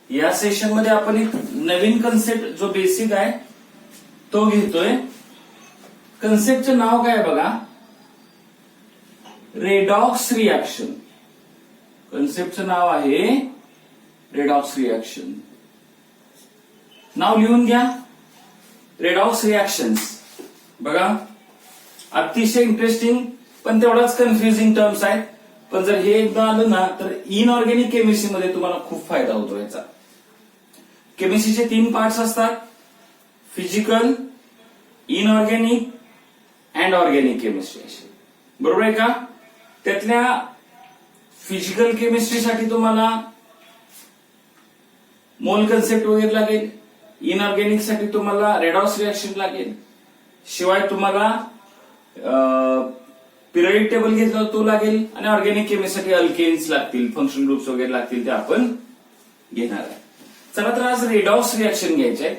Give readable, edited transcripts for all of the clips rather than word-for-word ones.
या सेशन मध्ये आपण एक नवीन कन्सेप्ट जो बेसिक आहे तो घेतोय. कन्सेप्टचं नाव काय बघा, रेडॉक्स रिॲक्शन. कन्सेप्टचं नाव आहे रेडॉक्स रिॲक्शन. नाव लिहून घ्या, रेडॉक्स रिॲक्शन्स. बघा अतिशय इंटरेस्टिंग पण तेवढाच कन्फ्युजिंग टर्म्स आहेत. पण जर हे एकदा आलं ना तर इनऑर्गॅनिक केमिस्ट्रीमध्ये तुम्हाला खूप फायदा होतो याचा. केमिस्ट्रीचे 3 पार्ट्स असतात, physical, inorganic and organic chemistry. बरोबर आहे का? त्यातल्या फिजिकल केमिस्ट्रीसाठी तुम्हाला मोल कन्सेप्ट वगैरे लागेल, इनऑर्गॅनिक साठी तुम्हाला रेडॉक्स रिॲक्शन लागेल, शिवाय तुम्हाला पिरियडिक टेबल घेतला तो लागेल, आणि ऑर्गॅनिक केमिस्ट्रीसाठी अल्केन्स लागतील, फंक्शन ग्रुप्स वगैरे लागतील, ते आपण घेणार आहे. चला तर आज रेडॉक्स रिॲक्शन घ्यायचे आहे.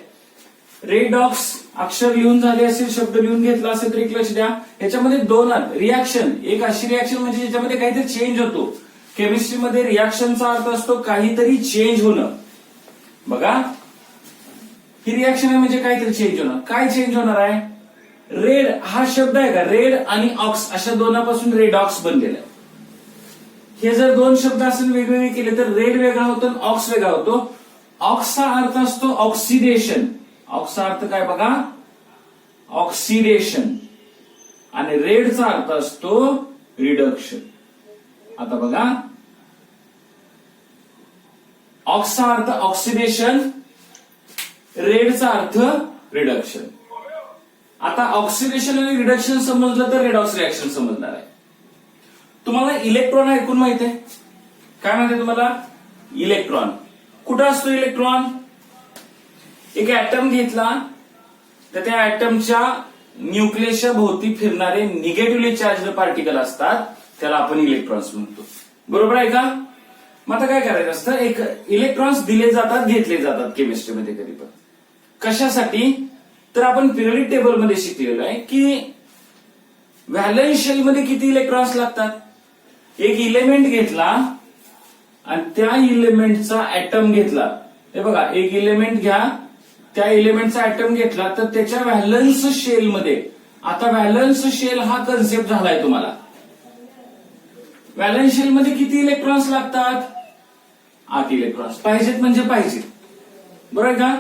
रेडॉक्स अक्षर लिहून झाले असेल, शब्द लिहून घेतला असेल तर एक लक्ष द्या, याच्यामध्ये 2 रिॲक्शन. एक अशी रिॲक्शन म्हणजे ज्याच्यामध्ये काहीतरी चेंज होतो. केमिस्ट्रीमध्ये रिॲक्शनचा अर्थ असतो काहीतरी चेंज होणं. बघा ही रिॲक्शन आहे म्हणजे काहीतरी चेंज होणं. काय चेंज होणार आहे? रेड हा शब्द आहे का, रेड आणि ऑक्स अशा दोनापासून रेडॉक्स बनलेला आहे. हे जर 2 शब्द असेल वेगवेगळे केले तर रेड वेगळा होतो आणि ऑक्स वेगळा होतो. ऑक्सचा अर्थ असतो ऑक्सिडेशन. ऑक्सचा अर्थ काय बघा, ऑक्सिडेशन. आणि रेडचा अर्थ असतो रिडक्शन. आता बघा ऑक्सचा अर्थ ऑक्सिडेशन, रेडचा अर्थ रिडक्शन. आता ऑक्सिडेशन आणि रिडक्शन समजलं तर रेडॉक्स रिॲक्शन समजणार आहे. तुम्हाला इलेक्ट्रॉन ऐकून माहित आहे? काय माहिती तुम्हाला? इलेक्ट्रॉन कुठं असतो? इलेक्ट्रॉन एक ऍटम घेतला तर त्या ऍटमच्या न्यूक्लियसच्या भोवती फिरणारे निगेटिव्हली चार्ज पार्टिकल असतात, त्याला आपण इलेक्ट्रॉन्स म्हणतो. बरोबर आहे का? मग आता काय करायचं असतं, एक इलेक्ट्रॉन्स दिले जातात, घेतले जातात केमिस्ट्रीमध्ये कधी पण. कशासाठी? तर आपण पिरियडिक टेबल मध्ये शिकलेलो आहे की व्हॅलन्स शेल मध्ये किती इलेक्ट्रॉन्स लागतात. एक इलेमेंट घेतला आणि त्या इलेमेंटचा ऍटम घेतला. हे बघा, एक इलेमेंट घ्या, त्या इलेमेंटचा ऍटम घेतला तर त्याच्या व्हॅलन्स शेल मध्ये, आता व्हॅलन्स शेल हा कन्सेप्ट झालाय तुम्हाला. व्हॅलन्स शेल मध्ये किती इलेक्ट्रॉन्स लागतात? 8 इलेक्ट्रॉन्स पाहिजेत म्हणजे पाहिजे. बरोबर का?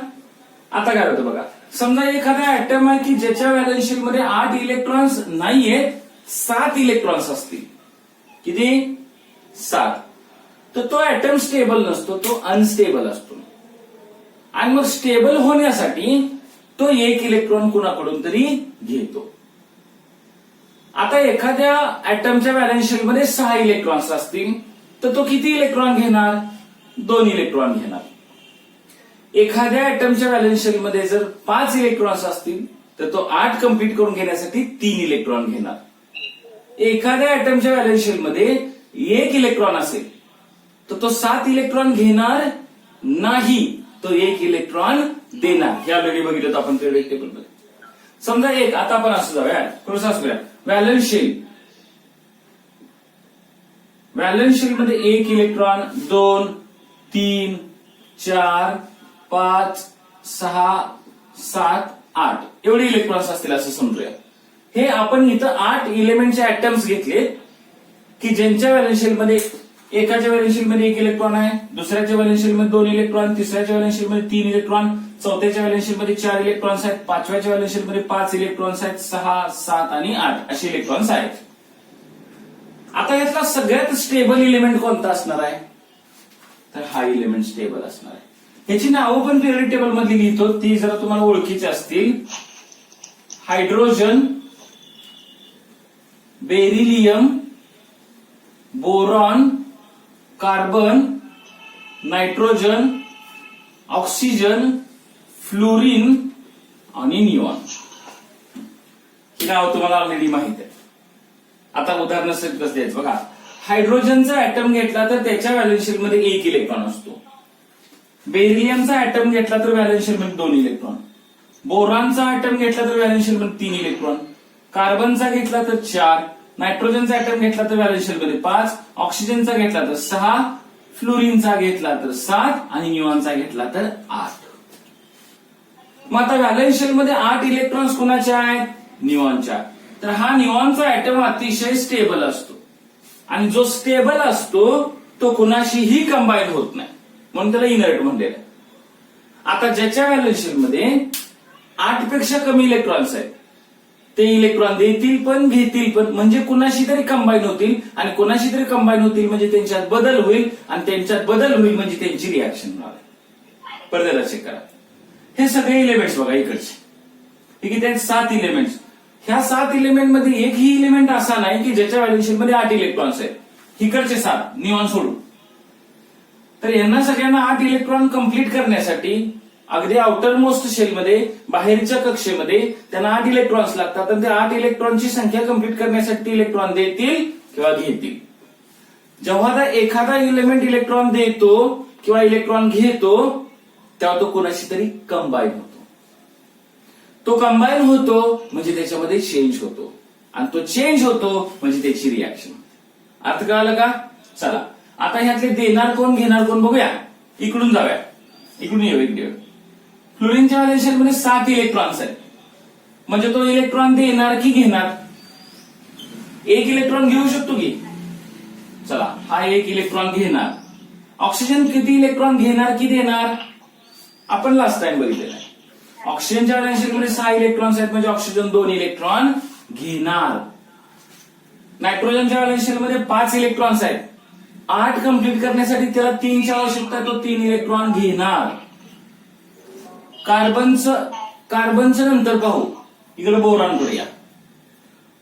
आता काय होतं बघा, समजा एखादा ऍटम आहे की ज्याच्या व्हॅलन्स शेल मध्ये 8 इलेक्ट्रॉन्स नाहीयेत, 7 इलेक्ट्रॉन्स असतील. किती? 7. तर तो ऍटम स्टेबल नसतो, तो अनस्टेबल असतो. आणि मग स्टेबल होण्यासाठी तो 1 इलेक्ट्रॉन कुणाकडून तरी घेतो. आता एखाद्या ऍटमच्या व्हॅलन्स शेल मध्ये 6 इलेक्ट्रॉन्स असतील तर तो किती इलेक्ट्रॉन घेणार? 2 इलेक्ट्रॉन घेणार. एखाद्या ऍटमच्या व्हॅलन्स शेल मध्ये जर 5 इलेक्ट्रॉन्स असतील तर तो 8 कम्प्लीट करून घेण्यासाठी 3 इलेक्ट्रॉन घेणार. एखाद्या ऍटमच्या व्हॅलन्स शेल मध्ये 1 इलेक्ट्रॉन असेल तर तो 7 इलेक्ट्रॉन घेणार नाही, तो 1 इलेक्ट्रॉन देणार. हे ऑलरेडी बघितलं आपण पिरियडिक टेबल मध्ये. समजा एक, आता आपण असं जाऊया, थोडंसं असं करूया. व्हॅलन्स शेल, व्हॅलन्स शेल मध्ये 1 इलेक्ट्रॉन, 2, 3, 4, 5, 6, 7, 8 एवढे इलेक्ट्रॉन्स असतील असं समजूया. हे आपण इथं 8 इलेमेंटचे ऍटम्स घेतले की ज्यांच्या व्हॅलन्स शेल मध्ये, एकाच्या व्हॅलन्स शेल मध्ये 1 इलेक्ट्रॉन आहे, दुसऱ्याच्या व्हॅलन्स शेल मध्ये 2 इलेक्ट्रॉन, तिसऱ्याच्या व्हॅलन्स शेल मध्ये 3 इलेक्ट्रॉन, चौथ्याच्या व्हॅलन्स शेल मध्ये 4 इलेक्ट्रॉन्स आहेत, 5व्याच्या व्हॅलन्स शेल मध्ये 5 इलेक्ट्रॉन्स आहेत, 6, 7 आणि 8 असे इलेक्ट्रॉन्स आहेत. आता यातला सगळ्यात स्टेबल इलेमेंट कोणता असणार आहे? तर हा इलेमेंट स्टेबल असणार आहे. याची नावं पण पिरियडिक टेबल मध्ये लिहितो, ती जरा तुम्हाला ओळखीची असतील. Hydrogen, beryllium, boron, carbon, nitrogen, oxygen, fluorine आणि निऑन. ही नाव तुम्हाला ऑलरेडी माहित आहे. आता उदाहरण कसं द्यायचं बघा. हायड्रोजनचा ऍटम घेतला तर त्याच्या व्हॅलन्स शेल मध्ये 1 इलेक्ट्रॉन असतो. बेरिलियमचा ऍटम घेतला तर व्हॅलन्स शेल मध्ये 2 इलेक्ट्रॉन. बोरॉनचा ऍटम घेतला तर व्हॅलन्स शेल मध्ये 3 इलेक्ट्रॉन. कार्बनचा घेतला तर 4, नायट्रोजनचा ऍटम घेतला तर व्हॅलन्स शेल मध्ये 5, ऑक्सिजनचा घेतला तर 6, फ्लोरीनचा घेतला तर 7 आणि निऑनचा घेतला तर 8. मग आता व्हॅलेन्स शेल मध्ये 8 इलेक्ट्रॉन्स कोणाच्या आहेत? निऑनच्या. तर हा निऑनचा ऍटम अतिशय स्टेबल असतो आणि जो स्टेबल असतो तो कुणाशीही कंबाईन होत नाही, म्हणून त्याला इनर्ट म्हणलेलं आहे. आता ज्याच्या व्हॅलेन्स शेल मध्ये 8 पेक्षा कमी इलेक्ट्रॉन्स आहेत ते इलेक्ट्रॉन देतील पण घेतील पण, म्हणजे कुणाशी तरी कंबाईन होतील आणि कुणाशी तरी कंबाईन होतील म्हणजे त्यांच्यात बदल होईल आणि त्यांच्यात बदल होईल म्हणजे त्यांची रिॲक्शन होणार. परत चेक करा. हे सगळे इलेमेंट्स बघा इकडचे, हे किती आहेत? 7 इलेमेंट्स. ह्या 7 इलेमेंट मध्ये एकही इलेमेंट असा नाही की ज्याच्या व्हॅलेन्स शेल मध्ये 8 इलेक्ट्रॉन्स आहेत. इकडचे 7 निऑन सोडून. तर यांना सगळ्यांना 8 इलेक्ट्रॉन कंप्लीट करण्यासाठी अगदी आउटर मोस्ट शेलमध्ये बाहेरच्या कक्षेमध्ये त्यांना 8 इलेक्ट्रॉन्स लागतात आणि त्या 8 इलेक्ट्रॉनची संख्या कंप्लीट करण्यासाठी इलेक्ट्रॉन देतील किंवा घेतील. जेव्हा एखादा इलेमेंट इलेक्ट्रॉन देतो किंवा इलेक्ट्रॉन घेतो तेव्हा तो कोणाशी तरी कंबाईन होतो. तो कंबाईन होतो म्हणजे त्याच्यामध्ये चेंज होतो आणि तो चेंज होतो म्हणजे त्याची रिॲक्शन. अर्थ कळाला का? चला आता ह्यातले देणार कोण घेणार कोण बघूया. इकडून जाऊया, इकडून येऊ इकडे. फ्लोरीनच्या व्हॅलेन्स शेल मध्ये 7 इलेक्ट्रॉन्स आहेत, म्हणजे तो इलेक्ट्रॉन देणार की घेणार? एक इलेक्ट्रॉन घेऊ शकतो की. चला हा एक इलेक्ट्रॉन घेणार. ऑक्सिजन किती इलेक्ट्रॉन घेणार की देणार? आपण लास्ट टाइम बघितलेलं आहे. ऑक्सिजनच्या व्हॅलेन्स शेल मध्ये 6 इलेक्ट्रॉन्स आहेत म्हणजे ऑक्सिजन 2 इलेक्ट्रॉन घेणार. नायट्रोजनच्या व्हॅलेन्स शेल मध्ये 5 इलेक्ट्रॉन्स आहेत. 8 कंप्लीट करण्यासाठी त्याला 3ची आवश्यकता आहे, तो 3 इलेक्ट्रॉन घेणार. कार्बनचं नंतर पाहू. इकडे बोरॉन करूया.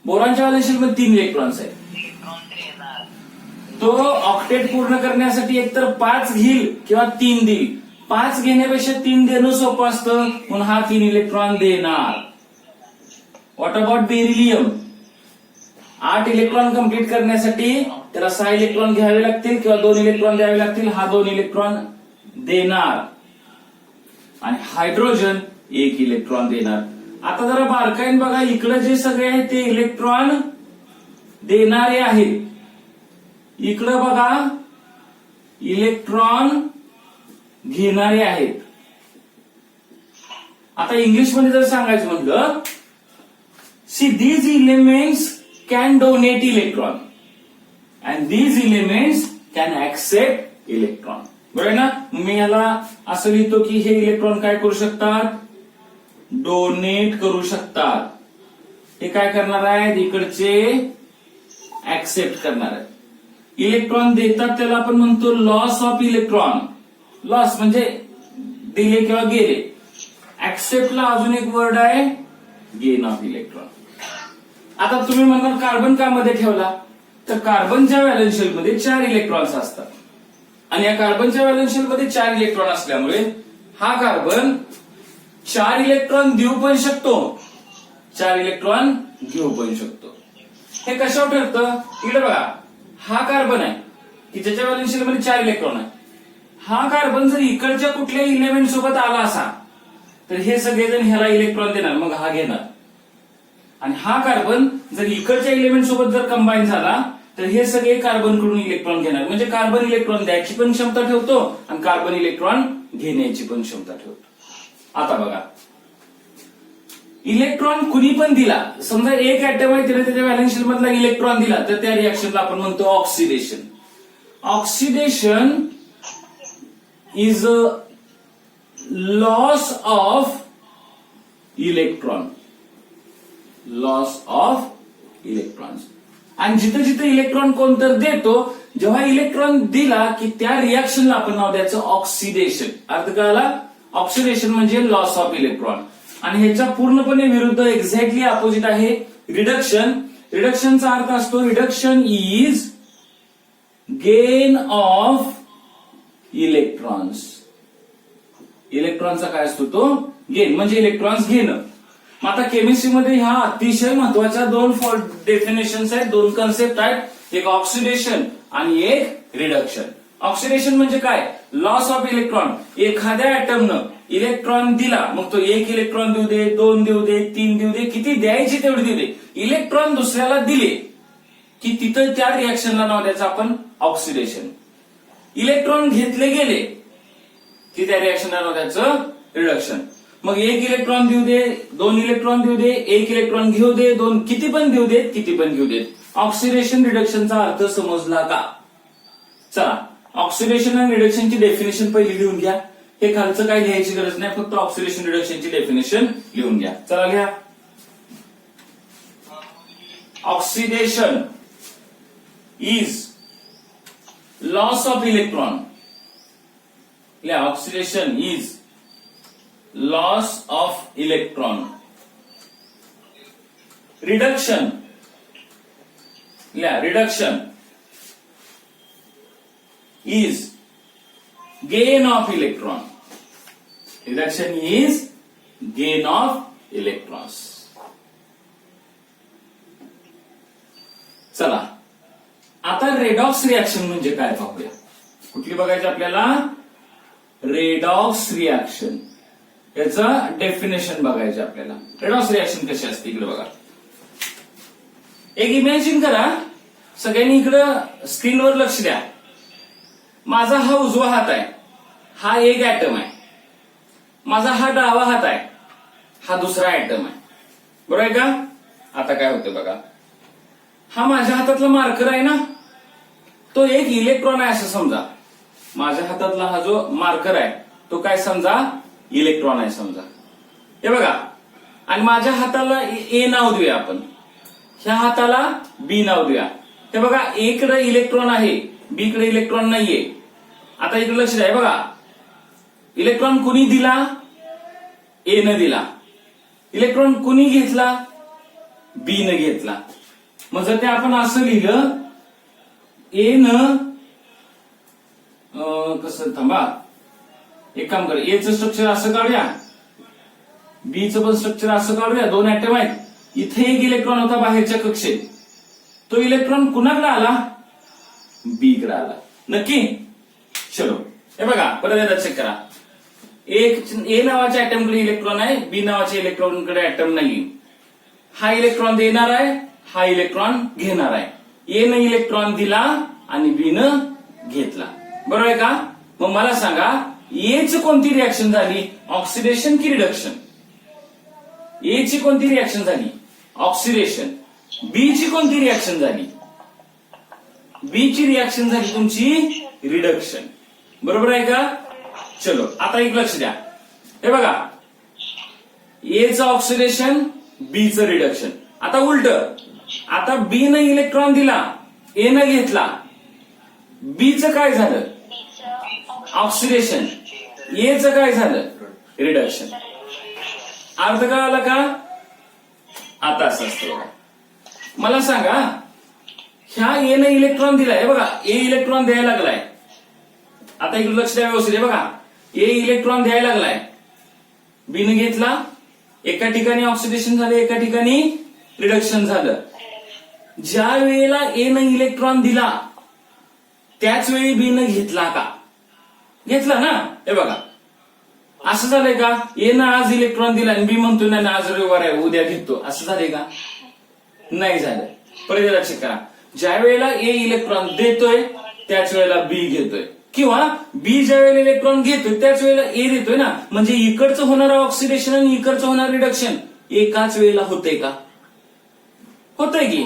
बोरॉनच्या व्हॅलेन्स शेल मध्ये 3 इलेक्ट्रॉन्स आहेत. तो ऑक्टेट पूर्ण करण्यासाठी एकतर 5 घेईल किंवा 3 देईल. 5 घेण्यापेक्षा 3 देणं सोपं असतं म्हणून हा 3 इलेक्ट्रॉन देणार. What about beryllium? 8 electron complete करण्यासाठी त्याला 6 इलेक्ट्रॉन घ्यावे लागतील किंवा 2 इलेक्ट्रॉन द्यावे लागतील. हा 2 इलेक्ट्रॉन देणार. आणि हायड्रोजन 1 इलेक्ट्रॉन देणार. आता जरा बारकाईन बघा, इकडे जे सगळे आहेत ते इलेक्ट्रॉन देणारे आहेत. इकडं बघा इलेक्ट्रॉन घेणारे आहेत. आता इंग्लिशमध्ये जर सांगायचं म्हटलं, see these elements can donate electron and these elements can accept electron. बरोबर ना? मी याला असं लिहितो की हे इलेक्ट्रॉन काय करू शकतात? डोनेट करू शकतात. हे काय करणार आहेत? इकडचे ऍक्सेप्ट करणार आहेत. इलेक्ट्रॉन देतात त्याला आपण म्हणतो लॉस ऑफ इलेक्ट्रॉन. लॉस म्हणजे दिले किंवा गेले. ऍक्सेप्टला अजून एक वर्ड आहे गेन ऑफ इलेक्ट्रॉन. आता तुम्ही म्हणणार कार्बन का मध्ये ठेवला? तर कार्बनच्या व्हॅलेन्स शेल मध्ये 4 इलेक्ट्रॉन्स असतात आणि या कार्बनच्या व्हॅलेन्स शेल मध्ये 4 इलेक्ट्रॉन असल्यामुळे हा कार्बन 4 इलेक्ट्रॉन देऊ पण शकतो, 4 इलेक्ट्रॉन घेऊ पण शकतो. हे कशावर ठरतं? इकडे बघा, हा कार्बन आहे की ज्याच्या व्हॅलेन्स शेल मध्ये 4 इलेक्ट्रॉन आहे. हा कार्बन जर इकडच्या कुठल्याही इलेमेंट सोबत आला असा तर हे सगळेजण ह्याला इलेक्ट्रॉन देणार, मग हा घेणार. आणि हा कार्बन जर इकडच्या इलेमेंट सोबत जर कंबाईन झाला तर हे सगळे कार्बन कडून इलेक्ट्रॉन घेणार. म्हणजे कार्बन इलेक्ट्रॉन द्यायची पण क्षमता ठेवतो आणि कार्बन इलेक्ट्रॉन घेण्याची पण क्षमता ठेवतो. आता बघा, इलेक्ट्रॉन कुणी पण दिला, समजा एक ऍटम आहे त्याने त्याच्या व्हॅलेन्स शेल मधला इलेक्ट्रॉन दिला तर त्या रिॲक्शनला आपण म्हणतो oxidation. Oxidation is a loss of electron. Loss of electrons. आणि जिथे जिथे इलेक्ट्रॉन कोणतर देतो, जेव्हा इलेक्ट्रॉन दिला की त्या रिॲक्शनला आपण नाव द्यायचं ऑक्सिडेशन. अर्थ कळाला? ऑक्सिडेशन म्हणजे लॉस ऑफ इलेक्ट्रॉन. आणि ह्याच्या पूर्णपणे विरुद्ध एक्झॅक्टली अपोजिट आहे रिडक्शन. रिडक्शनचा अर्थ असतो reduction is gain of electrons. इलेक्ट्रॉनचा काय असतो? तो गेन, म्हणजे इलेक्ट्रॉन्स घेणं. आता केमिस्ट्रीमध्ये ह्या अतिशय महत्वाच्या 2 डेफिनेशन्स आहेत, 2 कन्सेप्ट आहेत. एक ऑक्सिडेशन आणि एक रिडक्शन. ऑक्सिडेशन म्हणजे काय? Loss of electron. एखाद्या ऍटमनं इलेक्ट्रॉन दिला, मग तो 1 इलेक्ट्रॉन देऊ दे, 2 देऊ दे, 3 देऊ दे, किती द्यायची तेवढी देऊ दे. इलेक्ट्रॉन दुसऱ्याला दिले की तिथं त्या रिॲक्शनला नाव द्यायचं आपण ऑक्सिडेशन. इलेक्ट्रॉन घेतले गेले की त्या रिॲक्शनला त्याचं रिडक्शन. मग 1 इलेक्ट्रॉन देऊ दे, 2 इलेक्ट्रॉन देऊ दे, 1 इलेक्ट्रॉन घेऊ दे, 2 किती पण देऊ देत, किती पण घेऊ देत. ऑक्सिडेशन रिडक्शनचा अर्थ समजला का? चला, ऑक्सिडेशन आणि रिडक्शनची डेफिनेशन पहिली लिहून घ्या. हे खालचं काही लिहायची गरज नाही, फक्त ऑक्सिडेशन रिडक्शनची डेफिनेशन लिहून घ्या. चला घ्या. Oxidation is loss of electron. Oxidation is loss of electron. Reduction reduction is gain of electron. Reduction is gain of electrons. चला, आता रेडॉक्स रिॲक्शन म्हणजे काय पाहूया. कुठली बघायची आपल्याला? Redox reaction. याचं डेफिनेशन बघायचं आपल्याला. रेडॉक्स रिॲक्शन कशी असते इकडे बघा. एक इमॅजिन करा, सगळ्यांनी इकडं स्क्रीनवर लक्ष द्या. माझा हा उजवा हात आहे, हा एक ऍटम आहे. माझा हा डावा हात आहे, हा दुसरा ऍटम आहे. बरोबर आहे का? आता काय होतं बघा, हा माझ्या हातातला मार्कर आहे ना, तो एक इलेक्ट्रॉन आहे असं समजा. माझ्या हातातला हा जो मार्कर आहे तो काय समजा? इलेक्ट्रॉन आहे समजा. हे बघा, आणि माझ्या हाताला ए नाव देऊया आपण, ह्या हाताला बी नाव देऊया. हे बघा, ए कडे इलेक्ट्रॉन आहे, बी कडे इलेक्ट्रॉन नाहीये. आता इकडे लक्ष द्या. बघा, इलेक्ट्रॉन कुणी दिला? ए न दिला. इलेक्ट्रॉन कुणी घेतला? बी न घेतला. मग जर ते आपण असं लिहिलं, ए न कसं, थांबा, एक काम कर, एचं स्ट्रक्चर असं काढूया, बीचं पण स्ट्रक्चर असं काढूया. 2 ऍटम आहेत, इथे एक इलेक्ट्रॉन होता बाहेरच्या कक्षेत, तो इलेक्ट्रॉन कुणाकडे आला? बी कडे आला. नक्की? चलो, हे बघा, परत एकदा चेक करा. एक ए नावाच्या ऍटम कडे इलेक्ट्रॉन आहे, बी नावाच्या इलेक्ट्रॉन कडे ऍटम नाही. हा इलेक्ट्रॉन देणार आहे, हा इलेक्ट्रॉन घेणार आहे. ए न इलेक्ट्रॉन दिला आणि बी न घेतला. बरोबर आहे का? मग मला सांगा, एची कोणती रिॲक्शन झाली? ऑक्सिडेशन की रिडक्शन? एची कोणती रिॲक्शन झाली? ऑक्सिडेशन. बी ची कोणती रिॲक्शन झाली? बी ची रिॲक्शन झाली तुमची रिडक्शन. बरोबर आहे का? चलो, आता एक लक्ष द्या. हे बघा, एचं ऑक्सिडेशन, बीचं रिडक्शन. आता उलट, आता बी न इलेक्ट्रॉन दिला, ए न घेतला, बीचं काय झालं? ऑक्सिडेशन. एचं काय झालं? रिडक्शन. अर्थ कळाला का? आता असं असतं बघा. मला सांगा, ह्या ए न इलेक्ट्रॉन दिलाय, बघा, ए इलेक्ट्रॉन द्यायला लागलाय. आता इकडे लक्ष द्या व्यवस्थित. बघा, ए इलेक्ट्रॉन द्यायला लागलाय, बी न घेतला. एका ठिकाणी ऑक्सिडेशन झालं, एका ठिकाणी रिडक्शन झालं. ज्या वेळेला ए न इलेक्ट्रॉन दिला त्याच वेळी बी न घेतला का? घेतला ना. हे बघा, असं झालंय का? ए न आज इलेक्ट्रॉन दिला आणि बी म्हणतोय ना आज रविवार आहे उद्या घेतो, असं झालंय का? नाही झालं. परत लक्ष करा, ज्या वेळेला ए इलेक्ट्रॉन देतोय त्याच वेळेला बी घेतोय, किंवा बी ज्या वेळेला इलेक्ट्रॉन घेतोय त्याच वेळेला ए देतोय ना. म्हणजे इकडचं होणारं ऑक्सिडेशन आणि इकडचं होणार रिडक्शन एकाच वेळेला होतंय का? होतंय की.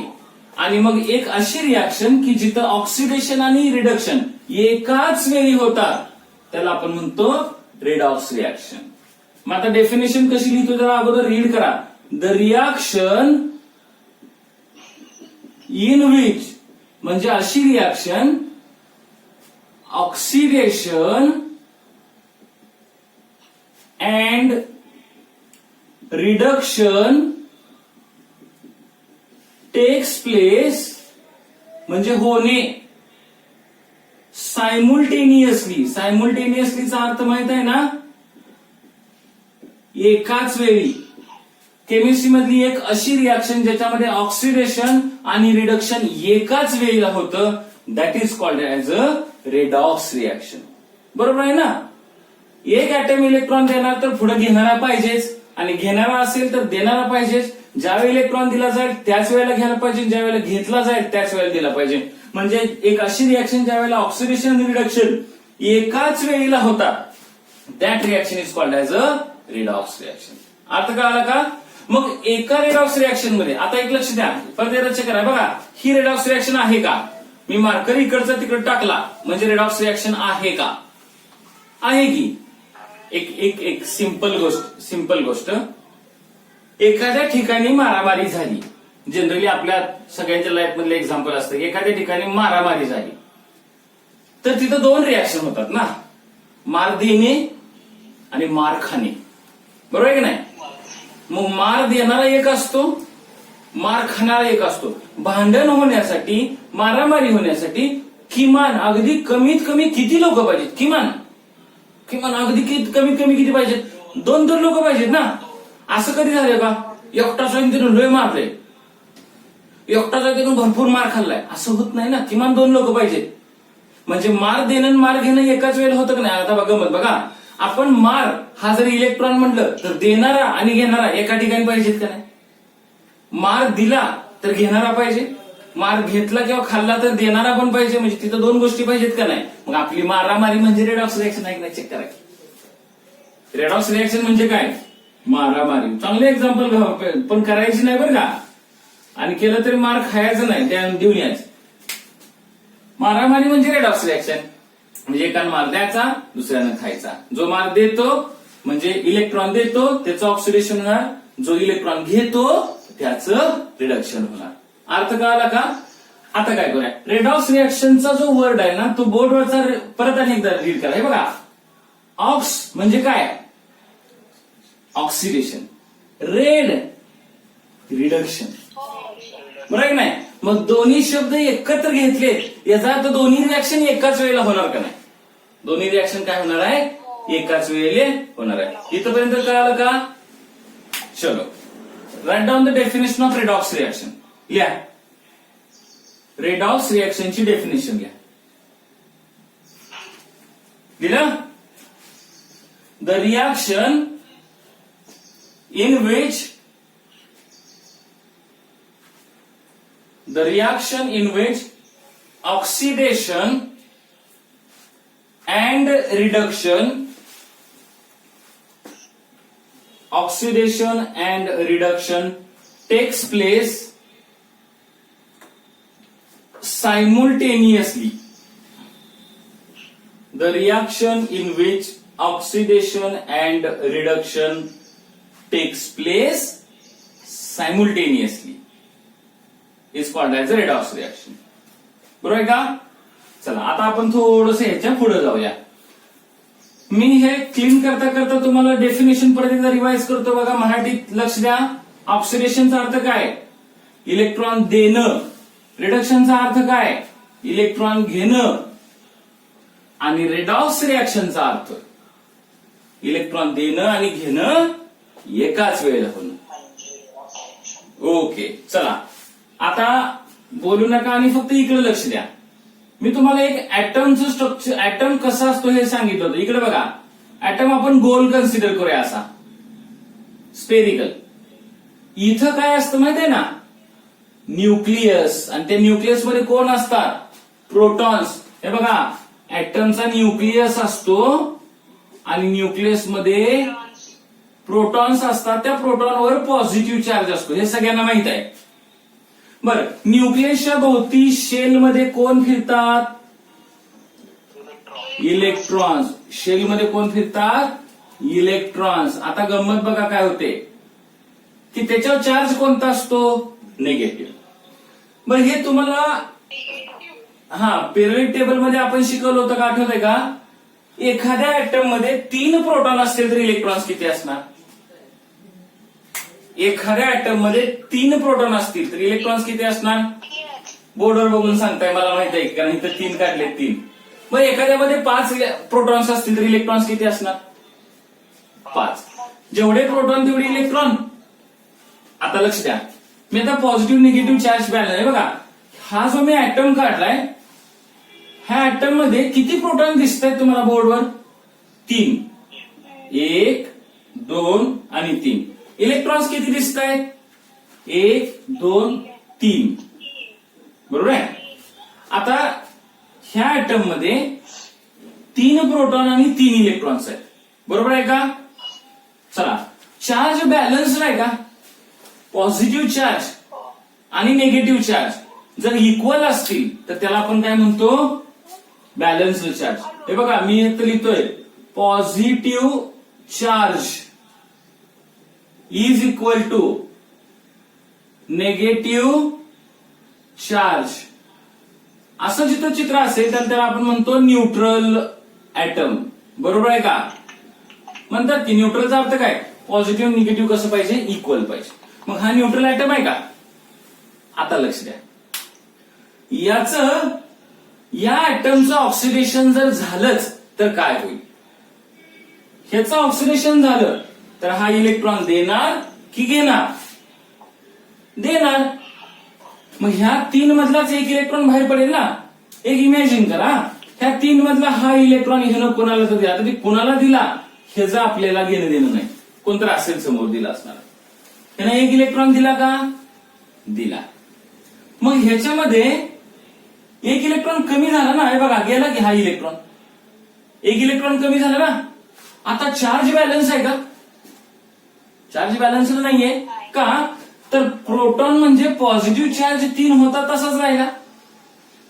आणि मग एक अशी रिॲक्शन की जिथं ऑक्सिडेशन आणि रिडक्शन एकाच वेळी होतात त्याला आपण म्हणतो रेडॉक्स रिॲक्शन. मग आता डेफिनेशन कशी लिहितो जरा अगोदर रीड करा. द रिॲक्शन इन विच, म्हणजे अशी reaction oxidation and reduction takes place, म्हणजे होणे सायमुल्टेनियसली. सायमुल्टेनियसलीचा अर्थ माहित आहे ना? एकाच वेळी. केमिस्ट्री मधली एक अशी रिॲक्शन ज्याच्यामध्ये ऑक्सिडेशन आणि रिडक्शन एकाच वेळेला होतं, that is called as a redox reaction. बरोबर आहे ना? एक ऍटम इलेक्ट्रॉन देणार तर पुढे घेणारा पाहिजेच, आणि घेणारा असेल तर देणारा पाहिजेच. ज्यावेळी इलेक्ट्रॉन दिला जाईल त्याच वेळेला घ्यायला पाहिजे, ज्या वेळेला घेतला जाईल त्याच वेळेला दिला पाहिजे. म्हणजे एक अशी रिॲक्शन ज्या वेळेला ऑक्सिडेशन आणि रिडक्शन एकाच वेळेला होतात, that reaction is called as a redox reaction. अर्थ कळाला का? मग एका रेडॉक्स रिॲक्शन मध्ये आता एक लक्ष द्या, परत एकदा चेक करा बघा, ही रेडॉक्स रिॲक्शन आहे का? मी मार्कर इकडचा तिकडे टाकला म्हणजे रेडॉक्स रिॲक्शन आहे का? आहे की. एक सिंपल गोष्ट एखाद्या ठिकाणी मारामारी झाली, जनरली आपल्या सगळ्यांच्या लाईफ मधलं एक्झाम्पल असतं, एखाद्या ठिकाणी मारामारी झाली तर तिथं दोन रिॲक्शन होतात ना, मार देणे आणि मार खाणे, बरोबर आहे की नाही? मग मार देणारा एक असतो, मार खाणारा एक असतो. भांडण होण्यासाठी, मारामारी होण्यासाठी किमान अगदी कमीत कमी किती लोक पाहिजेत? किमान अगदी कमीत कमी किती पाहिजेत? 2 तर लोक पाहिजेत ना. असं कधी झालंय का एकटाच तिने लोय मारले, एकटाच तिने भरपूर मार खाल्लाय? असं होत नाही ना, किमान 2 लोक पाहिजेत. म्हणजे मार देणं आणि मार घेणं एकाच वेळेला होतं का नाही? आता बघा, आपण मार हा जर इलेक्ट्रॉन म्हटलं तर देणारा आणि घेणारा एका ठिकाणी पाहिजेत का नाही? मार दिला तर घेणारा पाहिजे, मार घेतला किंवा खाल्ला तर देणारा पण पाहिजे, म्हणजे तिथं 2 गोष्टी पाहिजेत का नाही? मग आपली मारामारी म्हणजे रेडॉक्स रिॲक्शन आहे का? चेक करा. रेडॉक्स रिॲक्शन म्हणजे काय? मारामारी. चांगले एक्झाम्पल पण करायची नाही बरं का, आणि केलं तरी मार खायचं नाही, त्या देऊन यायचं. मारामारी म्हणजे रेडॉक्स रिॲक्शन, म्हणजे एकानं मार द्यायचा दुसऱ्यानं खायचा. जो मार देतो म्हणजे इलेक्ट्रॉन देतो त्याचं ऑक्सिडेशन होणार, जो इलेक्ट्रॉन घेतो त्याचं रिडक्शन होणार. अर्थ कळाला का? आता काय करूया, रेडॉक्स रिॲक्शनचा जो वर्ड आहे ना तो बोर्डवरचा परत आणि एकदा रीड करा. हे बघा, ऑक्स म्हणजे काय? ऑक्सिडेशन, रेड रिडक्शन, बरोबर आहे की नाही? मग दोन्ही शब्द एकत्र घेतले याचा अर्थ दोन्ही रिॲक्शन एकाच वेळेला होणार का नाही? दोन्ही रिॲक्शन काय होणार आहे? एकाच वेळेला होणार आहे. इथपर्यंत कळालं का? चलो, write down the definition of redox reaction. लिहा, रेडॉक्स रिॲक्शनची डेफिनेशन लिहा. लिहिलं? The reaction in which oxidation and reduction takes place simultaneously. The reaction in which oxidation and reduction takes place simultaneously is called as a redox reaction. बरोबर आहे का? चला आता आपण थोडंसं ह्याच्या पुढे जाऊया. मी हे क्लीन करता करता तुम्हाला डेफिनेशन परत एकदा रिवाइज करतो. बघा, मराठीत लक्ष द्या. ऑक्सिडेशनचा अर्थ काय? इलेक्ट्रॉन देणं. रिडक्शनचा अर्थ काय? इलेक्ट्रॉन घेणं. आणि रेडॉक्स रिॲक्शनचा अर्थ इलेक्ट्रॉन देणं आणि घेणं एकाच वेळेला होणं. ओके, चला आता बोलू नका आणि फक्त इकडे लक्ष द्या. मी तुम्हाला एक ऍटमचं स्ट्रक्चर, ऍटम कसा असतो हे सांगितलं होतं. इकडे बघा, ऍटम आपण गोल कन्सिडर करूया, असा स्पेरिकल. इथं काय असतं माहितीये ना? न्यूक्लियस. आणि त्या न्यूक्लियस मध्ये कोण असतात? प्रोटॉन्स. हे बघा, ऍटमचा न्यूक्लियस असतो आणि न्यूक्लियस मध्ये प्रोटॉन्स असतात. त्या प्रोटॉनवर पॉझिटिव्ह चार्ज असतो, हे सगळ्यांना माहित आहे. बरं, न्यूक्लियसच्या भोवती शेलमध्ये कोण फिरतात? इलेक्ट्रॉन्स. शेलमध्ये कोण फिरतात? इलेक्ट्रॉन्स. आता गंमत बघा काय होते की त्याच्यावर चार्ज कोणता असतो? निगेटिव्ह. बरं, हे तुम्हाला पिरियडिक टेबल मध्ये आपण शिकवलं होतं का? आठवतंय का? एखाद्या ऍटम मध्ये 3 प्रोटॉन असतील तर इलेक्ट्रॉन्स किती असणार? एखाद्या ऍटम मध्ये 3 प्रोटॉन असतील तर इलेक्ट्रॉन्स किती असणार? बोर्डवर बघून सांगताय, मला माहित आहे, कारण इथं 3 काढले 3. मग एखाद्यामध्ये 5 प्रोटॉन्स असतील तर इलेक्ट्रॉन्स किती असणार? 5. जेवढे प्रोटॉन तेवढे इलेक्ट्रॉन. आता लक्ष द्या, मी आता पॉझिटिव्ह निगेटिव्ह चार्ज बॅलन्स आहे. बघा, हा जो मी ऍटम काढलाय, ह्या ऍटम मध्ये किती प्रोटॉन दिसत आहेत तुम्हाला बोर्डवर? 3. 1, 2 आणि 3. इलेक्ट्रॉन्स किती दिसत आहेत? 1, 2, 3. बरोबर आहे. आता ह्या ऍटम मध्ये 3 प्रोटॉन आणि 3 इलेक्ट्रॉन्स आहेत, बरोबर आहे का? चला, चार्ज बॅलन्स्ड आहे का? पॉझिटिव्ह चार्ज आणि निगेटिव्ह चार्ज जर इक्वल असतील तर त्याला आपण काय म्हणतो? Balanced charge. हे बघा, मी इथं लिहितोय positive charge is equal to negative charge. असं जिथं चित्र असेल तर त्याला आपण म्हणतो न्यूट्रल ऍटम, बरोबर आहे का? म्हणतात की न्यूट्रलचा अर्थ काय? पॉझिटिव्ह निगेटिव्ह कसं पाहिजे? इक्वल पाहिजे. मग हा न्यूट्रल ऍटम आहे का? आता लक्ष द्या, या ऍटमचं ऑक्सिडेशन जर झालंच तर काय होईल? ह्याचं ऑक्सिडेशन झालं तर हा इलेक्ट्रॉन देणार की घेणार? देणार. मग ह्या 3 मधलाच एक इलेक्ट्रॉन बाहेर पडेल ना. एक इमॅजिन करा, ह्या 3 मधला हा इलेक्ट्रॉन ह्यानं कोणाला तर दिला, तर कोणाला दिला ह्याचं आपल्याला घेणं देणं नाही. कोणतं असेल समोर दिला असणार. त्यानं एक इलेक्ट्रॉन दिला का? दिला. मग ह्याच्यामध्ये एक इलेक्ट्रॉन कमी झाला ना. हे बघा, गेला की हा इलेक्ट्रॉन, एक इलेक्ट्रॉन कमी झाला ना. आता चार्ज बॅलन्स आहे का? चार्ज बॅलन्स नाहीये का? तर प्रोटॉन म्हणजे पॉझिटिव्ह चार्ज 3 होता तसाच राहिला,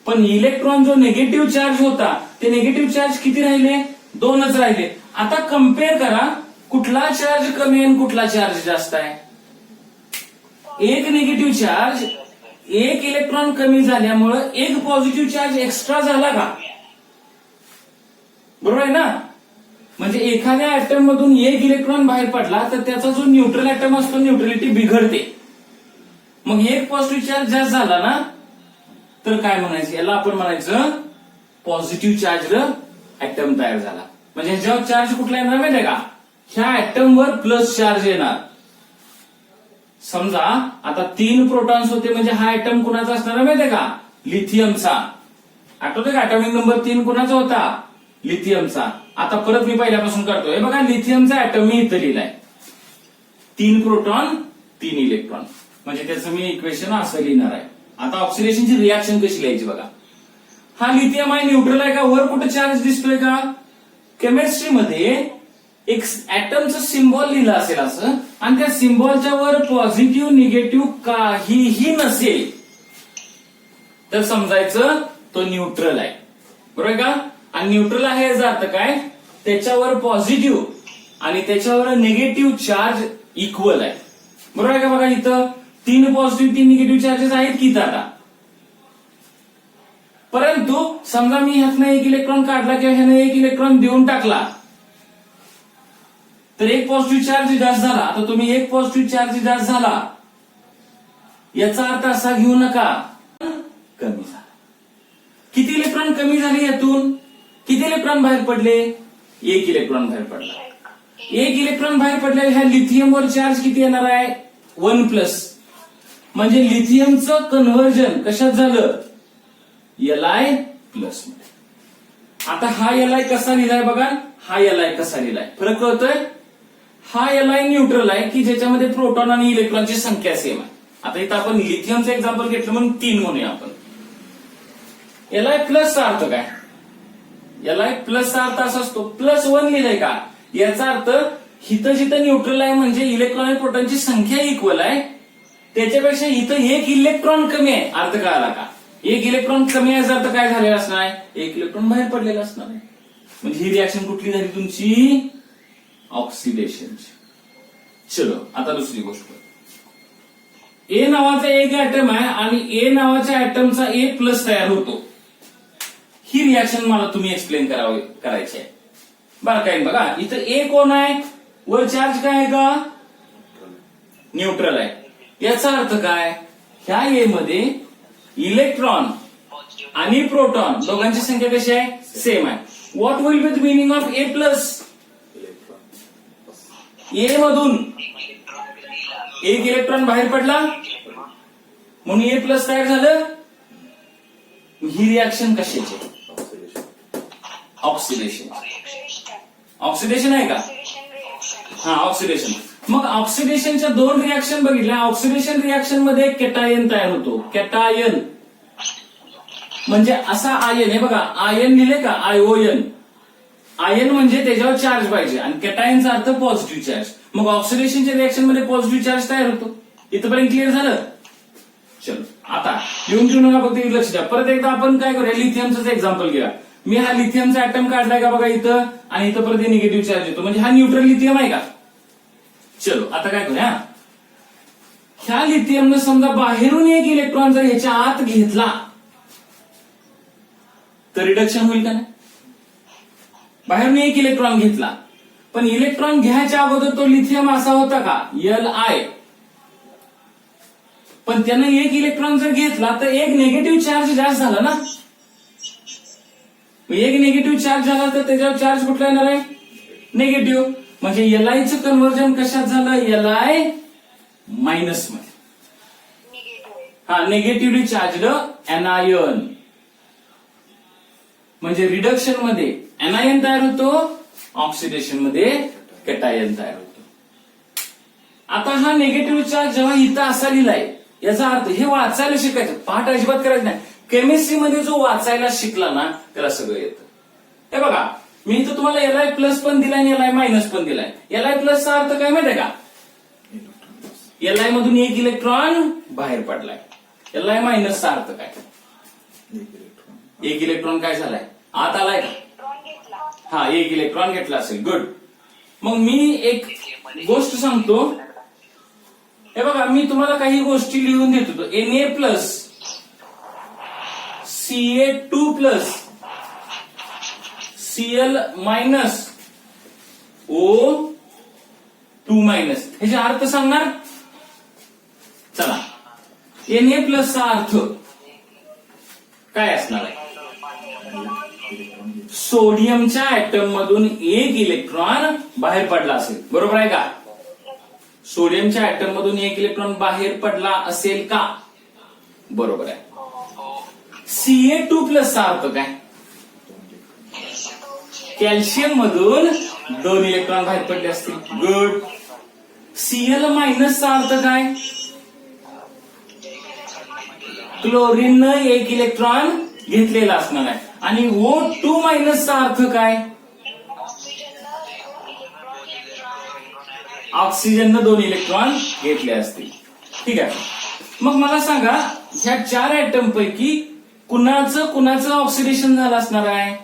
पण इलेक्ट्रॉन जो निगेटिव्ह चार्ज होता ते निगेटिव्ह चार्ज किती राहिले? 2च राहिले. आता कम्पेअर करा, कुठला चार्ज कमी आहे आणि कुठला चार्ज जास्त आहे? एक निगेटिव्ह चार्ज, एक इलेक्ट्रॉन कमी झाल्यामुळं एक पॉझिटिव्ह चार्ज एक्स्ट्रा झाला का? बरोबर आहे ना. म्हणजे एखाद्या ऍटम मधून एक इलेक्ट्रॉन बाहेर पडला तर त्याचा जो न्यूट्रल ऍटम असतो न्यूट्रलिटी बिघडते. मग एक पॉझिटिव्ह चार्ज जास्त झाला ना तर काय म्हणायचं? याला आपण म्हणायचं पॉझिटिव्ह चार्ज ऍटम तयार झाला. म्हणजे ह्याच्यावर चार्ज कुठला येणार माहितीये का? ह्या ऍटमवर प्लस चार्ज येणार. समजा आता 3 प्रोटॉन्स होते, म्हणजे हा ऍटम कुणाचा असणार माहितीये का? लिथियमचा. आठवतोय का? ऍटॉमिक नंबर 3 कुणाचा होता? लिथियमचा. आता परत मी पहिल्यापासून करतो. हे बघा, लिथियमचा ऍटम मी इथं लिहिलाय, 3 प्रोटॉन 3 इलेक्ट्रॉन. म्हणजे त्याचं मी इक्वेशन असं लिहिणार आहे. आता ऑक्सिडेशनची रिॲक्शन कशी लिहायची बघा. हा लिथियम आहे, न्यूट्रल आहे का? वर कुठे चार्ज दिसतोय का? केमिस्ट्रीमध्ये एक ऍटमचं सिम्बॉल लिहिलं असेल असं, आणि त्या सिम्बॉलच्या वर पॉझिटिव्ह निगेटिव्ह काहीही नसेल तर समजायचं तो न्यूट्रल आहे, बरोबर का? आणि न्यूट्रल आहे याचा अर्थ काय? त्याच्यावर पॉझिटिव्ह आणि त्याच्यावर निगेटिव्ह चार्ज इक्वल आहे, बरोबर आहे का? बघा, इथं 3 पॉझिटिव्ह 3 निगेटिव्ह चार्जेस आहेत की आता. परंतु समजा मी ह्यातनं एक इलेक्ट्रॉन काढला किंवा ह्यानं एक इलेक्ट्रॉन देऊन टाकला तर एक पॉझिटिव्ह चार्ज जास्त झाला. आता तुम्ही एक पॉझिटिव्ह चार्ज जास्त झाला याचा अर्थ असा घेऊ नका कमी झाला. किती इलेक्ट्रॉन कमी झाले यातून? किती इलेक्ट्रॉन बाहेर पडले? एक इलेक्ट्रॉन बाहेर पडला. एक इलेक्ट्रॉन बाहेर पडले, ह्या लिथियमवर चार्ज किती येणार आहे? 1+. म्हणजे लिथियमचं कन्व्हर्जन कशात झालं? Li+ मध्ये. आता हा Li कसा लिहिलाय बघा, हा Li कसा लिहिलाय, फरक कळतोय? हा Li न्यूट्रल आहे की ज्याच्यामध्ये प्रोटॉन आणि इलेक्ट्रॉनची संख्या सेम आहे. आता इथं आपण लिथियमचं एक्झाम्पल घेतलं म्हणून 3 म्हणूया आपण. Li+ चा अर्थ काय? Li+ चा अर्थ असा असतो, +1 लिहिलंय का? याचा अर्थ इथं जिथं न्यूट्रल आहे म्हणजे इलेक्ट्रॉन आणि प्रोटॉनची संख्या इक्वल आहे, त्याच्यापेक्षा इथं एक इलेक्ट्रॉन कमी आहे. अर्थ कळाला का? एक इलेक्ट्रॉन कमी आहे याचा अर्थ काय झालेला असणार आहे? एक इलेक्ट्रॉन बाहेर पडलेला असणार आहे. म्हणजे ही रिॲक्शन कुठली झाली तुमची? ऑक्सिडेशनची. चलो, आता दुसरी गोष्ट. ए नावाचा एक ऍटम आहे आणि ए नावाच्या ऍटमचा A+ तयार होतो. ही रिॲक्शन मला तुम्ही एक्सप्लेन करायची आहे. बरं काय बघा, इथं ए कोण आहे? वर चार्ज काय आहे का? न्यूट्रल आहे. याचा अर्थ काय? ह्या ए मध्ये इलेक्ट्रॉन आणि प्रोटॉन दोघांची संख्या कशी आहे? सेम आहे. What will be the meaning of A+? ए मधून एक इलेक्ट्रॉन बाहेर पडला म्हणून A+ तयार झालं. ही रिॲक्शन कशाची? ऑक्सिडेशन. ऑक्सिडेशन आहे का? हा, ऑक्सिडेशन. मग ऑक्सिडेशनच्या 2 रिॲक्शन बघितल्या. ऑक्सिडेशन रिॲक्शन मध्ये कॅटायन तयार होतो. कॅटायन म्हणजे असा आयन, हे बघा आयन लिहिले का, आयोयन. आयन म्हणजे त्याच्यावर चार्ज पाहिजे आणि कॅटायनचा अर्थ पॉझिटिव्ह चार्ज. मग ऑक्सिडेशनच्या रिएक्शन मध्ये पॉझिटिव्ह चार्ज तयार होतो. इथपर्यंत क्लिअर झालं. चलो आता लिहून घेऊ नका, फक्त लक्ष द्या. परत एकदा आपण काय करूया, लिथियमचं एक्झाम्पल घ्या. मी हा लिथियमचा ऍटम काढलाय का बघा इथं, आणि इथं परत निगेटिव्ह चार्ज येतो, म्हणजे हा न्यूट्रल लिथियम आहे का. चलो आता काय करूया, ह्या लिथियमनं समजा बाहेरून एक इलेक्ट्रॉन जर ह्याच्या आत घेतला तर रिडक्शन होईल का नाही. बाहेरून एक इलेक्ट्रॉन घेतला, पण इलेक्ट्रॉन घ्यायच्या अगोदर तो लिथियम असा होता का, Li. पण त्यानं एक इलेक्ट्रॉन जर घेतला तर एक निगेटिव्ह चार्ज जास्त झाला ना. एक निगेटिव्ह चार्ज झाला तर त्याच्यावर चार्ज कुठला येणार आहे, निगेटिव्ह. म्हणजे Liचं कन्व्हर्जन कशात झालं, Li मायनस मध्ये. हा, निगेटिव्हली चार्जड एनायन. म्हणजे रिडक्शन मध्ये एनायन तयार होतो, ऑक्सिडेशन मध्ये कॅटायन तयार होतो. आता हा निगेटिव्ह चार्ज जेव्हा इथं असा लिहिलाय, याचा अर्थ हे वाचायला शिकायचं, पाठ अजिबात करायचं नाही. केमिस्ट्रीमध्ये जो वाचायला शिकला ना त्याला सगळं येतं. हे बघा मी इथं तुम्हाला Li प्लस पण दिलाय आणि Li मायनस पण दिलाय. Li प्लसचा अर्थ काय माहितीये का, Li मधून एक इलेक्ट्रॉन बाहेर पडलाय. Li मायनसचा अर्थ काय, एक इलेक्ट्रॉन काय झालाय, आत आलाय का. हा, एक इलेक्ट्रॉन घेतला असेल. गुड. मग मी एक गोष्ट सांगतो, हे बघा मी तुम्हाला काही गोष्टी लिहून देत होतो. Na plus Ca2 plus Cl minus O2 minus, ह्याचे अर्थ सांगणार. चला, Na प्लसचा अर्थ काय असणार आहे, सोडियमच्या ऍटम मधून एक इलेक्ट्रॉन बाहेर पडला असेल. बरोबर आहे का, सोडियमच्या ऍटम मधून एक इलेक्ट्रॉन बाहेर पडला असेल का, बरोबर आहे. Ca2 प्लसचा अर्थ काय, कॅल्शियम मधून दोन इलेक्ट्रॉन बाहेर पडले असतील. गुड. Cl मायनसचा अर्थ काय, क्लोरीननं एक इलेक्ट्रॉन घेतलेला असणार आहे. आणि O2 मायनसचा अर्थ काय, ऑक्सिजननं दोन इलेक्ट्रॉन घेतले असतील. ठीक आहे. मग मला सांगा ह्या चार ऍटम पैकी कुणाचं ऑक्सिडेशन झालं असणार आहे,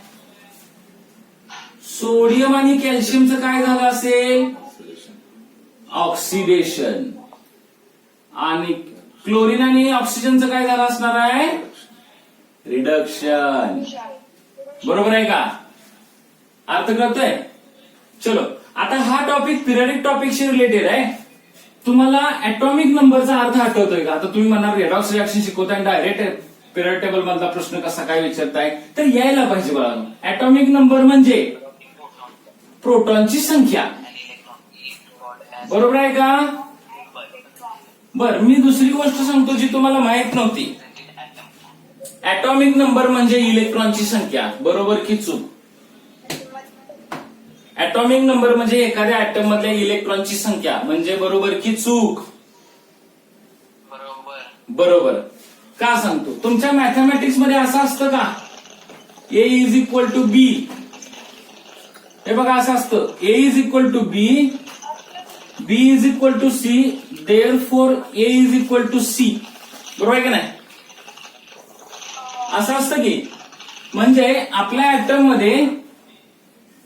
सोडियम आणि कॅल्शियमचं काय झालं असेल, ऑक्सिडेशन. आणि क्लोरीन आणि ऑक्सिजनचं काय झालं असणार आहे, रिडक्शन. बरोबर आहे का, अर्थ कळतोय. चलो आता हा टॉपिक पिरियडिक टॉपिकशी रिलेटेड आहे. तुम्हाला ऍटॉमिक नंबरचा अर्थ आठवतोय का. आता तुम्ही म्हणणार रेडॉक्स रिएक्शन शिकवताय डायरेक्ट पिरियड टेबल मधला प्रश्न कसा काय विचारताय, तर यायला पाहिजे बघा. ऍटॉमिक नंबर म्हणजे प्रोटॉनची संख्या. बरोबर आहे का. बर, मी दुसरी गोष्ट सांगतो जी तुम्हाला माहित नव्हती. ऍटॉमिक नंबर म्हणजे इलेक्ट्रॉनची संख्या. बरोबर की चूक. ऍटॉमिक नंबर म्हणजे एखाद्या ऍटम मधल्या इलेक्ट्रॉनची संख्या. म्हणजे बरोबर की चूक. बरोबर. का सांगतो, तुमच्या मॅथमॅटिक्स मध्ये असं असतं का, A is equal to B. हे बघा असं असतं, A is equal to B, B is equal to C, therefore A is equal to C. बरोबर आहे का नाही. असं असतं की, म्हणजे आपल्या ऍटम मध्ये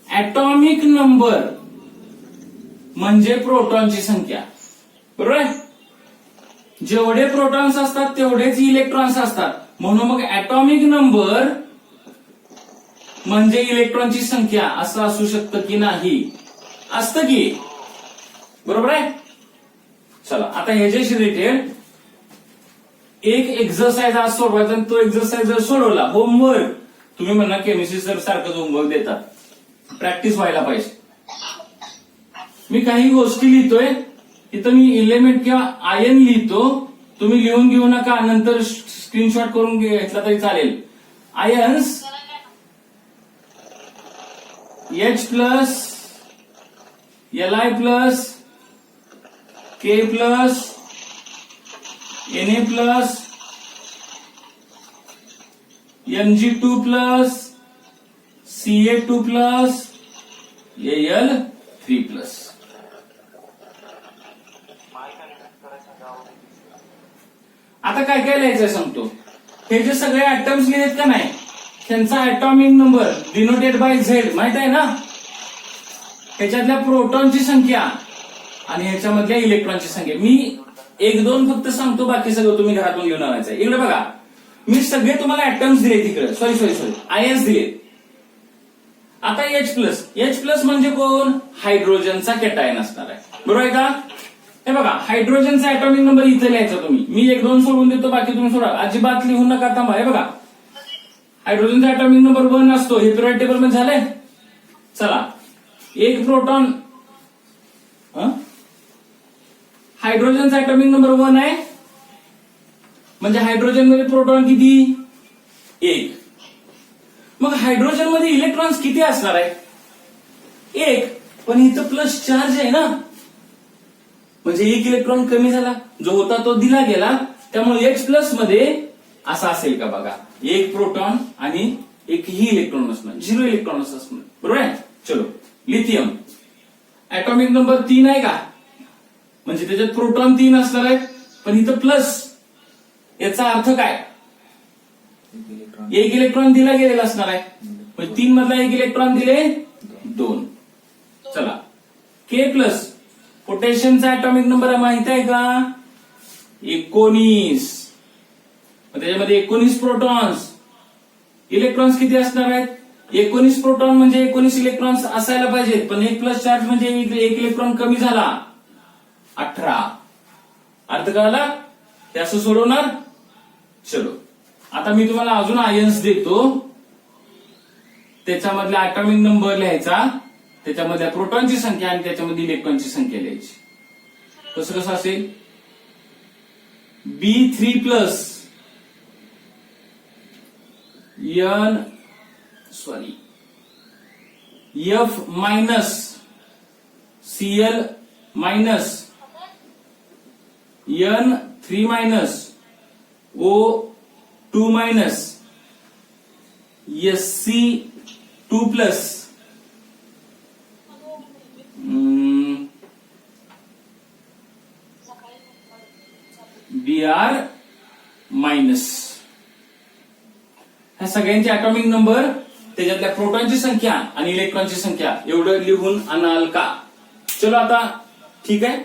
ऍटॉमिक नंबर म्हणजे प्रोटॉनची संख्या. बरोबर आहे. जेवढे प्रोटॉन्स असतात तेवढेच इलेक्ट्रॉन्स असतात. म्हणून मग ऍटॉमिक नंबर म्हणजे इलेक्ट्रॉनची संख्या असं असू शकतं की नाही, असतं की. बरोबर आहे. चला आता ह्याच्याशी रिलेटेड एक एक्झरसाइज आज सोडवायचा. तो एक्झरसाइज जर सोडवला, होमवर्क, तुम्ही म्हणा केमिस्ट्री सर सारखंच होमवर्क देतात, प्रॅक्टिस व्हायला पाहिजे. मी काही गोष्टी लिहितोय इथं, मी इलेमेंट किंवा आयन लिहितो, तुम्ही लिहून घेऊ नका, नंतर स्क्रीनशॉट करून घेतला तरी चालेल. Ions H plus, Li plus, K plus, Na plus, Mg2 plus Ca2 plus Al3 plus. आता काय काय लिहायचंय सांगतो. हे जे सगळे ऍटम्स लिहिलेत का नाही, त्यांचा atomic number denoted by Z माहित आहे ना. ह्याच्यातल्या प्रोटॉनची संख्या आणि ह्याच्यामधल्या इलेक्ट्रॉनची संख्या. मी एक दोन फक्त सांगतो, बाकी सगळं तुम्ही घरातून घेऊन आणायचं. इकडे बघा, मी सगळे तुम्हाला ऍटम्स दिले तिकडे, सॉरी आयन्स दिले. आता H प्लस म्हणजे कोण? हायड्रोजनचा कॅटायन असणार आहे, बरोबर आहे का. हे बघा, हायड्रोजनचा ऍटॉमिक नंबर इथे लिहायचा तुम्ही. मी एक दोन सोडून देतो, बाकी तुम्ही सोडा, अजिबात लिहू नका. थांबा, हे बघा, हायड्रोजनचा ऍटॉमिक नंबर 1 असतो. हे पिरियड टेबल मध्ये झालंय. चला, एक प्रोटॉन, हायड्रोजनचा ऍटॉमिक नंबर 1 आहे, म्हणजे हायड्रोजन मध्ये प्रोटॉन किती? 1. मग हायड्रोजन मध्ये इलेक्ट्रॉन्स किती असणार आहे? 1. पण इथं प्लस चार्ज आहे ना, म्हणजे 1 इलेक्ट्रॉन कमी झाला, जो होता तो दिला गेला. त्यामुळे H प्लस मध्ये असं असेल का बघा, 1 प्रोटॉन आणि एकही इलेक्ट्रॉन नसणार, 0 इलेक्ट्रॉन असणार, बरोबर आहे. चलो, लिथियम ऍटॉमिक नंबर 3 आहे का, म्हणजे त्याच्यात प्रोटॉन 3 असणार आहेत, पण इथं प्लस. याचा अर्थ काय? 1 इलेक्ट्रॉन दिला गेलेला असणार आहे, म्हणजे 3 मधला 1 इलेक्ट्रॉन दिले 2. चला, K प्लस पोटॅशियमचा ऍटॉमिक नंबर माहित आहे का? 19. त्याच्यामध्ये 19 प्रोटॉन्स. इलेक्ट्रॉन्स किती असणार आहेत? 19 प्रोटॉन म्हणजे 19 इलेक्ट्रॉन्स असायला पाहिजेत, पण 1 प्लस चार्ज म्हणजे 1 इलेक्ट्रॉन कमी झाला, 18. अर्थ कळाला? हे असं सोडवणार. चलो, आता मी तुम्हाला अजून आयन्स देतो, त्याच्यामधला ऍटॉमिक नंबर लिहायचा, त्याच्यामधल्या प्रोटॉनची संख्या आणि त्याच्यामध्ये इलेक्ट्रॉनची संख्या लिहायची. कसं असेल? B3 plus F minus Cl minus N3 minus O2 minus Sc2 plus Br minus. ह्या सगळ्यांचे ऍटॉमिक नंबर, त्याच्यातल्या प्रोटॉनची संख्या आणि इलेक्ट्रॉनची संख्या एवढं लिहून आणाल का? चलो आता ठीक आहे.